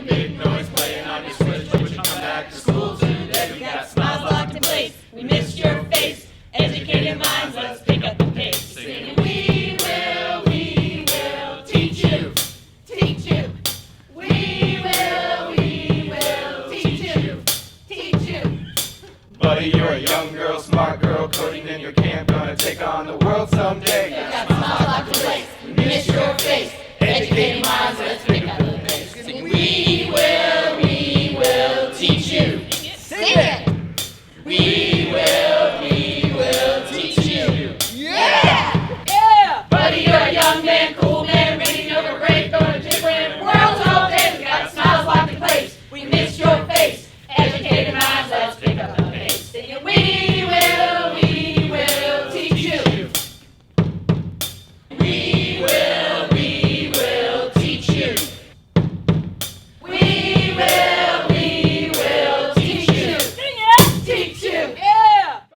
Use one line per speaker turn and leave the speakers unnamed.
a big noise, playing on your Switch. But you come back to school today. We got smiles locked in place. We missed your face. Educated minds, let's pick up the pace. Singing, we will teach you. Teach you. We will teach you. Teach you. Buddy, you're a young girl, smart girl, coding in your camp, gonna take on the world someday. You got smiles locked in place. We miss your face. Educated minds, let's